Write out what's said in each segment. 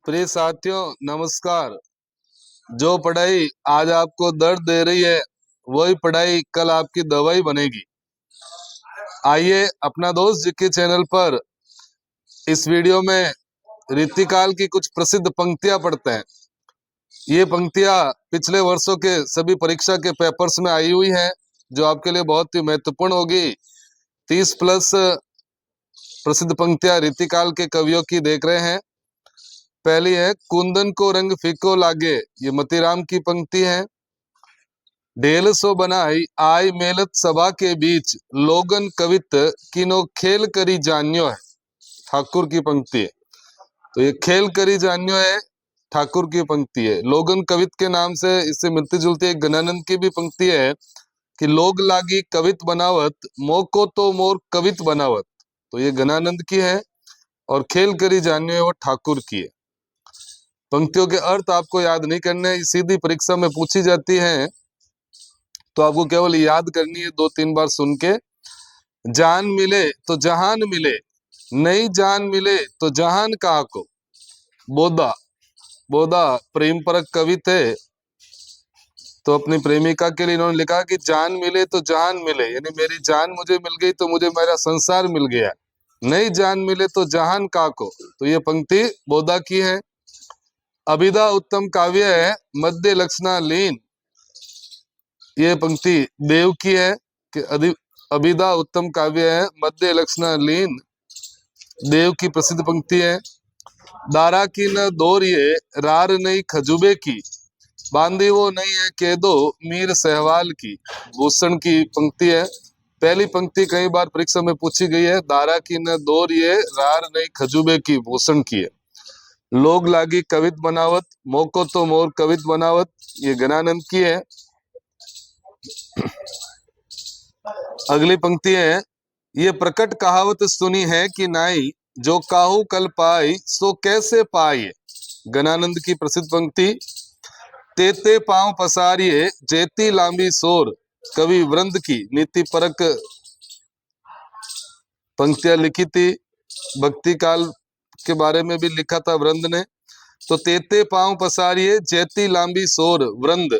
प्रिय साथियों नमस्कार। जो पढ़ाई आज आपको दर्द दे रही है वही पढ़ाई कल आपकी दवाई बनेगी। आइए अपना दोस्त जीके चैनल पर इस वीडियो में रीतिकाल की कुछ प्रसिद्ध पंक्तियां पढ़ते हैं। ये पंक्तियां पिछले वर्षों के सभी परीक्षा के पेपर्स में आई हुई हैं, जो आपके लिए बहुत ही महत्वपूर्ण होगी। 30 प्लस प्रसिद्ध पंक्तियां रीतिकाल के कवियों की देख रहे हैं। पहली है, कुंदन को रंग फीको लागे, ये मतीराम की पंक्ति है। ढेल सो बनाई आई मेलत सभा के बीच, लोगन कवित किनो खेल करी जान्यो है, ठाकुर की पंक्ति है। तो ये खेल करी जान्यो है ठाकुर की पंक्ति है। लोगन कवित के नाम से इससे मिलती जुलती एक गणानंद की भी पंक्ति है कि लोग लागी कवित बनावत, मोको तो मोर कवित बनावत। तो ये गणानंद की है और खेल करी जान्यो है वो ठाकुर की है। पंक्तियों के अर्थ आपको याद नहीं करने, सीधी परीक्षा में पूछी जाती है, तो आपको केवल याद करनी है 2-3 बार सुन के। जान मिले तो जहान मिले, नई जान मिले तो जहान कहा को। बोधा बोधा प्रेम परक कवि थे, तो अपनी प्रेमिका के लिए इन्होंने लिखा कि जान मिले तो जहान मिले, यानी मेरी जान मुझे मिल गई तो मुझे मेरा संसार मिल गया। नई जान मिले तो जहान कहा को। तो ये पंक्ति बोधा की है। अभिधा उत्तम काव्य है, मध्य लक्षणा लीन, ये पंक्ति देव की है कि अभिधा उत्तम काव्य है, मध्य लक्षणा लीन, देव की प्रसिद्ध पंक्ति है। दारा की न दोरिये रार नहीं खजुबे की, बांधी वो नहीं है कह दो मीर सहवाल की, भूषण की पंक्ति है। पहली पंक्ति कई बार परीक्षा में पूछी गई है। दारा की न दोरिये रार नहीं खजुबे की, भूषण की है। लोग लागी कवित बनावत, मोको तो मोर कवित बनावत, ये गणानंद की है। अगली पंक्ति है, ये प्रकट कहावत सुनी है कि नाई, जो काहू कल पाई सो कैसे पाए, गणानंद की प्रसिद्ध पंक्ति। तेते पांव पसारिये जेती लांबी सोर, कवि वृंद की नीति परक पंक्तियां लिखी थी। भक्ति काल के बारे में भी लिखा था वृंद ने। तो तेते पांव पसारिये जेती लांबी सोर वृंद।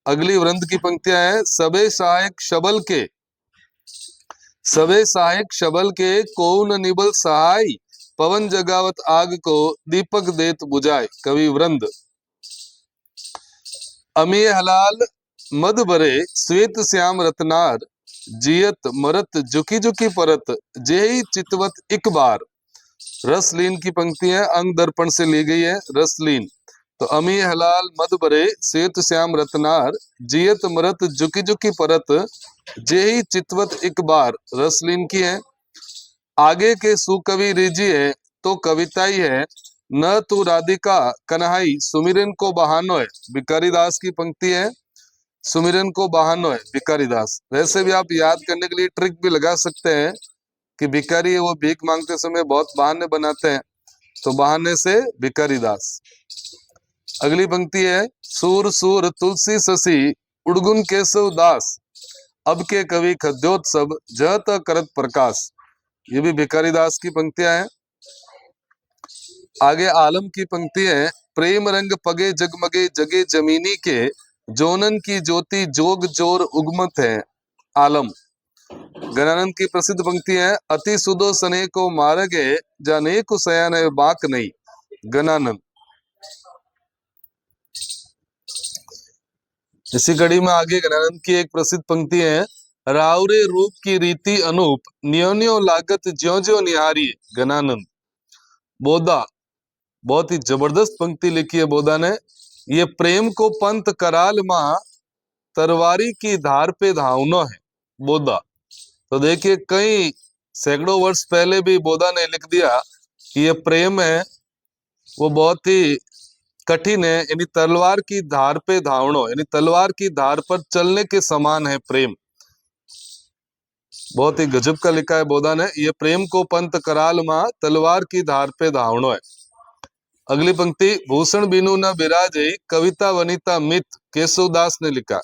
अगली वृंद की पंक्तियां है, सबे सहायक शबल के, सबे सहायक शबल के कोउन निबल सहाय, पवन जगावत आग को दीपक देत बुझाए, कवि वृंद। अमीय हलाल मद भरे श्वेत श्याम रत्नार, जियत मरत जुकी जुकी परत, जेही चितवत इक बार, रसलीन की पंक्ति है, अंग दर्पण से ली गई है, रसलीन। तो अमीय हलाल मद भरे श्वेत श्याम रत्नार, जियत मरत जुकी जुकी परत, जेही चितवत इक बार, रसलीन की है। आगे के सुकवि रिजी है तो कविता ही है, न तू राधिका कन्हाई सुमिरन को बहानो है, भिखारी दास की पंक्ति है। सुमिरन को बहानो है, भिखारी दास। वैसे भी आप याद करने के लिए ट्रिक भी लगा सकते हैं कि भिखारी है वो भीख मांगते समय बहुत बहाने बनाते हैं, तो बहाने से भिखारी दास। अगली पंक्ति है, सूर सूर तुलसी शशि उड़गुन केशव दास, अब के कवि खद्योत्सव जहत करत प्रकाश, ये भी भिखारी दास की पंक्तियां हैं। आगे आलम की पंक्ति है, प्रेम रंग पगे जगमगे जगे जमीनी के, जोनन की ज्योति जोग जोर उगमत है, आलम। गणानंद की प्रसिद्ध पंक्ति है, अति सुदो सने को मारगे जाने को सयान बाक नहीं, गणानंद। इसी कड़ी में आगे गणानंद की एक प्रसिद्ध पंक्ति है, रावरे रूप की रीति अनूप, न्यो न्यो लागत ज्यो ज्यो निहारी, गणानंद। बोधा बहुत ही जबरदस्त पंक्ति लिखी है बोधा ने, ये प्रेम को पंत कराल मां, तरवारी की धार पे धावनो है, बोधा। तो देखिए कई सैकड़ों वर्ष पहले भी बोधा ने लिख दिया कि ये प्रेम है वो बहुत ही कठिन है, यानी तलवार की धार पे धावनो, यानी तलवार की धार पर चलने के समान है प्रेम। बहुत ही गजब का लिखा है बोधा ने, ये प्रेम को पंत कराल मां, तलवार की धार पे धावनो है। अगली पंक्ति, भूषण बिनु न बिराजे कविता वनिता मित, केशवदास ने लिखा।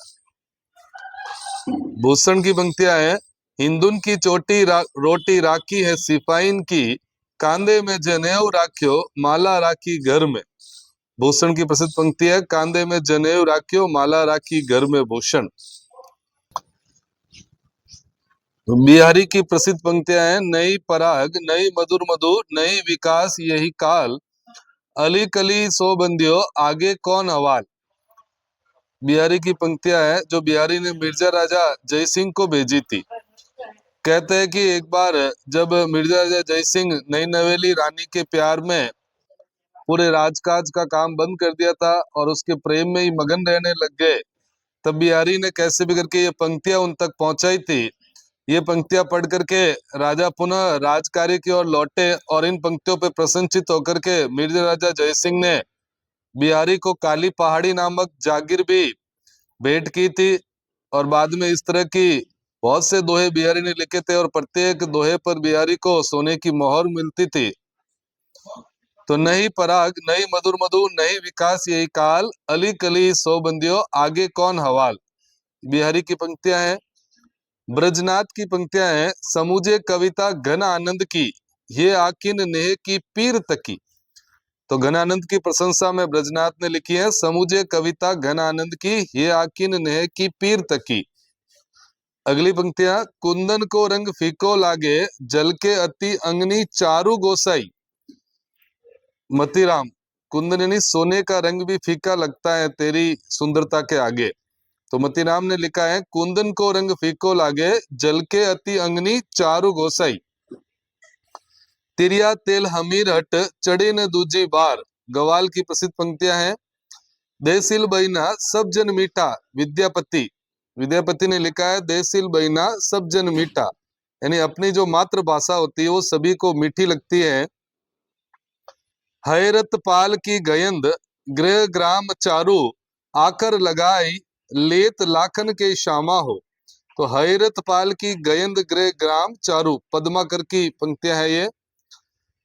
भूषण की पंक्तियां है, हिंदुन की चोटी रोटी राखी है सिपाहीन की, कांधे में जनेऊ राख्यो माला राखी घर में। भूषण की प्रसिद्ध पंक्ति है, कांधे में जनेऊ राख्यो माला राखी घर में भूषण। बिहारी की प्रसिद्ध पंक्तियां हैं, नई पराग नई मधुर मधु नई विकास यही काल, अली कली सो बंदियो आगे कौन हवाल। बिहारी की पंक्तियां हैं जो बिहारी ने मिर्जा राजा जय सिंह को भेजी थी। कहते हैं कि एक बार जब मिर्जा राजा जय सिंह नई नवेली रानी के प्यार में पूरे राजकाज का काम बंद कर दिया था और उसके प्रेम में ही मगन रहने लग गए, तब बिहारी ने कैसे भी करके ये पंक्तियां उन तक पहुंचाई थी। ये पंक्तियां पढ़ करके राजा पुनः राजकार्य की ओर लौटे और इन पंक्तियों पर प्रसन्नचित होकर के मिर्जा राजा जय सिंह ने बिहारी को काली पहाड़ी नामक जागीर भी भेंट की थी। और बाद में इस तरह की बहुत से दोहे बिहारी ने लिखे थे और प्रत्येक दोहे पर बिहारी को सोने की मोहर मिलती थी। तो नई पराग नई मधुर मधु नई विकास यही काल, अली कली सो बंदियो आगे कौन हवाल। बिहारी की पंक्तियां हैं। ब्रजनाथ की पंक्तियां हैं, समूजे कविता घन आनंद की, ये आकिन नेह की पीर तकी। तो घन आनंद की प्रशंसा में ब्रजनाथ ने लिखी है, समूजे कविता घन आनंद की, ये आकिन नेह की पीर तकी। अगली पंक्तियां, कुंदन को रंग फीको लागे जल के अति अंगनी चारू गोसाई। मतीराम, कुंदन यानी सोने का रंग भी फीका लगता है तेरी सुंदरता के आगे। तो मतीराम ने लिखा है, कुंदन को रंग फीको लागे जल के अति अंगनी चारू गोसाई। तिरिया तेल हमीर हट चढ़े न दूजी बार। गवाल की प्रसिद्ध पंक्तियां हैं। देसिल बहिना सब जन मीठा विद्यापति। विद्यापति ने लिखा है, देसिल बहिना सब जन मीठा, यानी अपनी जो मातृभाषा होती है वो सभी को मीठी लगती है। हैरत पाल की गयंद गृह ग्राम चारू, आकर लगाई लेत लाखन के श्यामा हो। तो हैरत पाल की गयंद गृह ग्राम चारू, पद्माकर की पंक्तियां है ये।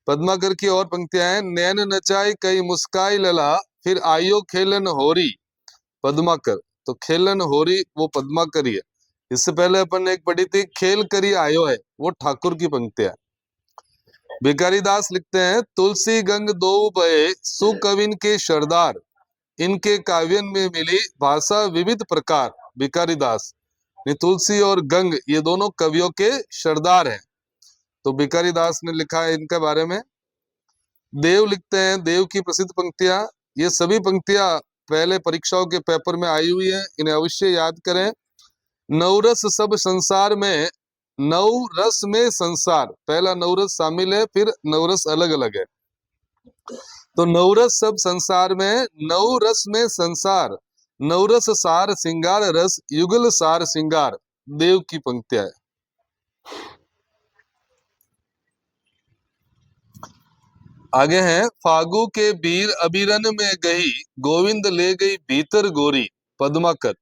पद्माकर की और पंक्तियां हैं, नैन नचाई कई मुस्काई लला, फिर आयो खेलन होरी। पद्माकर, तो खेलन होरी वो पद्माकर ही है। इससे पहले अपन ने एक पढ़ी थी, खेल करी आयो है, वो ठाकुर की पंक्तियां। भिखारी दास लिखते हैं, तुलसी गंग दो बहे सुकविन के सरदार, इनके काव्यन में मिली भाषा विविध प्रकार। भिखारी दास ने तुलसी और गंग ये दोनों कवियों के सरदार हैं। तो भिखारी दास ने लिखा है इनके बारे में। देव लिखते हैं, देव की प्रसिद्ध पंक्तियां, ये सभी पंक्तियां पहले परीक्षाओं के पेपर में आई हुई है, इन्हें अवश्य याद करें। नवरस सब संसार में, नौ रस में संसार, पहला नवरस शामिल है, फिर नवरस अलग अलग है। तो नवरस सब संसार में, नौ रस में संसार, नवरस सार सिंगार रस युगल सार सिंगार। देव की पंक्तियां है। आगे हैं, फागु के बीर अबीरन में गई, गोविंद ले गई भीतर गोरी। पद्माकर,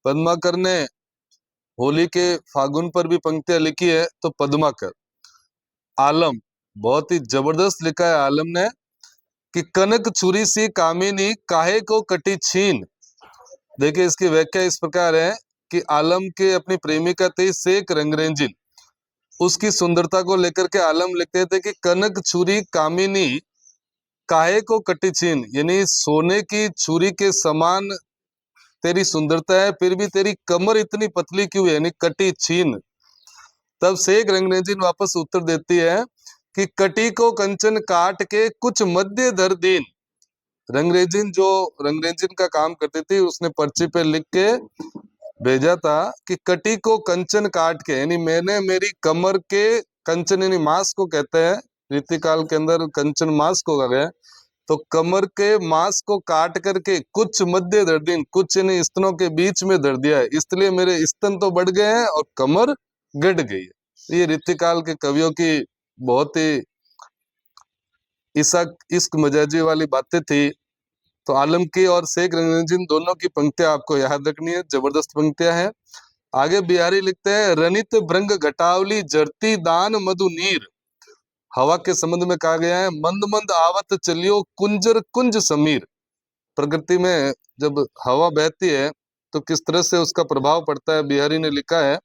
पद्माकर ने होली के फागुन पर भी पंक्तियां लिखी है, तो पद्माकर। आलम, बहुत ही जबरदस्त लिखा है आलम ने कि कनक छुरी सी कामिनी काहे को कटी छीन। देखिए इसकी व्याख्या इस प्रकार है कि आलम के अपनी प्रेमिका थी शेख रंगरेंजिन, उसकी सुंदरता को लेकर के आलम लिखते थे कि कनक छुरी कामिनी काहे को कटी छीन, यानी सोने की छुरी के समान तेरी सुंदरता है, फिर भी तेरी कमर इतनी पतली क्यों है, यानी कटी छीन। तब शेख रंगरेंजिन वापस उत्तर देती है कि कटी को कंचन काट के कुछ मध्य धर दीन। रंगरेंजिन जो रंगरेंजिन का काम करती थी, उसने पर्ची पे लिख के भेजा था कि कटी को कंचन काट के, यानी मैंने मेरी कमर के कंचन यानी मांस को कहते हैं, रीतिकाल के अंदर कंचन मांस को कहा गया, तो कमर के मांस को काट करके कुछ मध्य धर दीन, कुछ यानी स्तनों के बीच में धर दिया है, इसलिए मेरे स्तन तो बढ़ गए हैं और कमर घट गई है। ये रीतिकाल के कवियों की बहुत ही इश्क मजाजी वाली बातें थी। तो आलम की और शेख रंगरेंजिन दोनों की पंक्तियां आपको याद रखनी है, जबरदस्त पंक्तियां हैं। आगे बिहारी लिखते हैं, रनित भृंग घटावली जरती दान मधु नीर। हवा के संबंध में कहा गया है, मंद मंद आवत चलियो कुंजर कुंज समीर। प्रकृति में जब हवा बहती है तो किस तरह से उसका प्रभाव पड़ता है, बिहारी ने लिखा है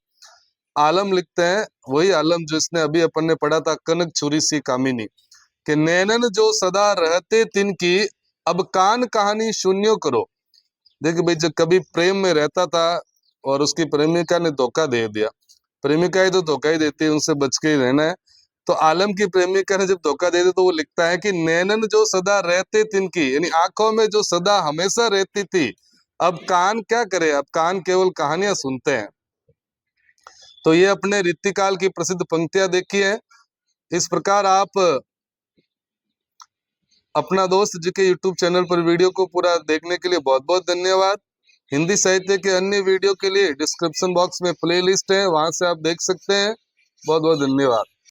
आलम लिखते हैं, वही आलम जो इसने अभी अपन ने पढ़ा था, कनक छुरी सी कामिनी, कि नैनन जो सदा रहते तिनकी, अब कान कहानी शून्यो करो। देखिए भाई, जब कभी प्रेम में रहता था और उसकी प्रेमिका ने धोखा दे दिया, प्रेमिका ही तो धोखा ही देती है, उनसे बच के ही रहना है। तो आलम की प्रेमिका ने जब धोखा दे दिया तो वो लिखता है कि नैनन जो सदा रहते तिनकी, यानी आंखों में जो सदा हमेशा रहती थी, अब कान क्या करे, अब कान केवल कहानियां सुनते हैं। तो ये अपने रीतिकाल की प्रसिद्ध पंक्तियां देखी है। इस प्रकार आप अपना दोस्त जी के यूट्यूब चैनल पर वीडियो को पूरा देखने के लिए बहुत बहुत धन्यवाद। हिंदी साहित्य के अन्य वीडियो के लिए डिस्क्रिप्शन बॉक्स में प्लेलिस्ट है, वहां से आप देख सकते हैं। बहुत बहुत धन्यवाद।